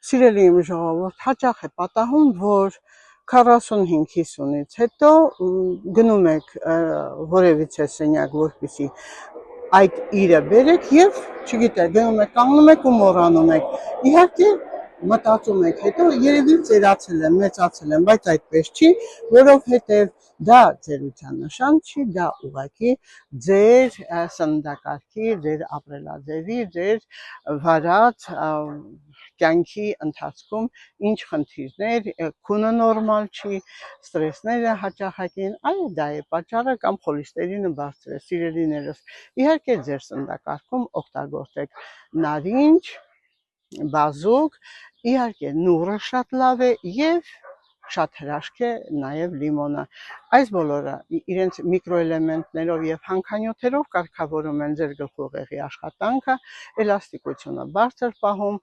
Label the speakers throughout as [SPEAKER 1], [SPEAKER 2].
[SPEAKER 1] Սիրելի իմ ժողովուրդ, հաճախ է պատահում, որ 45-50-ից հետո գնում եք որևիցե սենյակ, որպեսզի այդ իրը բերեք եւ, չգիտեք, գնում եք, կանգնում եք ու մոռանում եք։ Իհարկե մտածում եք, հետո երևի ծերացել եմ, մեծացել եմ, բայց այդպես չի, որովհետեւ դա ծերության նշան չի, դա ուղղակի ձեր սննդակարգի, ձեր ապրելաձևի, ձեր վարած կյանքի ընթացքում ինչ խնդիրներ, քունը նորմալ չի, ստրեսները հաճախակին, այ դա է պատճառը կամ խոլեստերինը բարձր է, սիրելիներս։ Իհարկե ձեր սննդակարգում օգտագործեք նարինջ, բազուկ, իհարկե նուռը շատ լավ է եւ շատ հրաշք է նաեւ լիմոնը։ Այս բոլորը իրենց միկրոէլեմենտներով եւ հանքանյութերով կարգավորում են ձեր գլխուղեղի աշխատանքը, էլաստիկությունը բարձր պահում,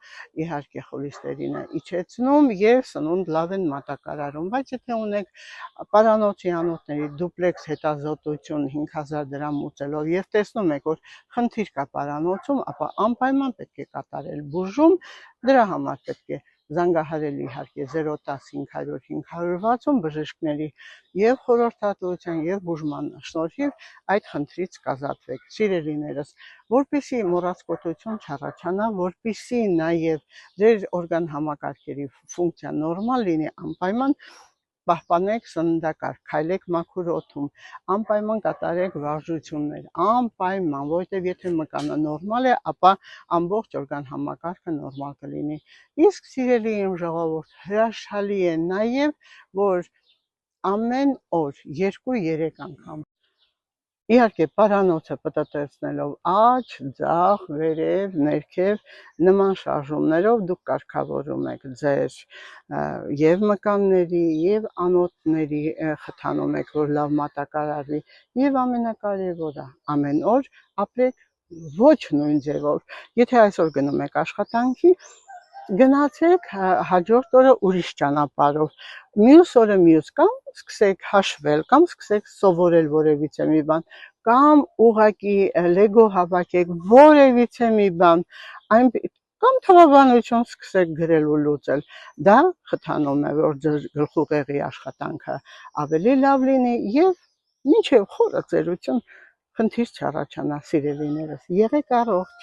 [SPEAKER 1] իհարկե խոլեստերինը իջեցնում եւ սնունդ լավ են մատակարարում, բայց եթե ունեք պարանոցի անոթների դուպլեքս հետազոտություն 5000 դրամ ուծելով եւ տեսնում եք, որ խնդիր կա պարանոցում, ապա անպայման պետք է կատարել բուժում, դրա համար պետք է զանգահարել իհարկե 010 500 560 բժիշկների եւ խորհրդատվության եւ բուժման շնորհիվ այդ խնդրից կազատվեք։ Սիրելիներս, որպեսզի մոռացկոտություն չառաջանա, որպեսզի նաեւ ձեր օրգան համակարգերի ֆունկցիա նորմալ լինի, անպայման պահպանեք սննդակարգ, քայլեք մաքուր օդում, անպայման կատարեք վարժություններ, անպայման, որովհետև եթե մկանը նորմալ է, ապա ամբողջ օրգան համակարգը նորմալ կլինի։ Իսկ սիրելի իմ ժողովուրդ, հրաշալի է նաև, որ ամեն օր 2-3 անգամ իհարկե պարանոցը պտտեցնելով աջ, ձախ, վերև, ներքև նման շարժումներով դուք կարգավորում եք ձեր եւ մկանների եւ անոթների խթանում եք, որ լավ մատակարարվի եւ ամենակարևորը ամեն օր ապրեք ոչ նույն ձևով։ Եթե այսօր գնում եք աշխատանքի, գնացեք հաջորդ օրը ուրիշ ճանապարհով, մյուս օրը մյուս, կամ սկսեք հաշվել, կամ սկսեք սովորել որևիցե մի բան, կամ ուղղակի լեգո հավաքեք, որևիցե մի բան, կամ թվաբանություն սկսեք գրել ու լուծել, դա խթանում է, որ ձեր գլխուղեղի աշխատանքը ավելի լավ լինի եւ մինչեւ խորը ծերություն խնդիր չառաջանա, սիրելիներս, եղեք առողջ։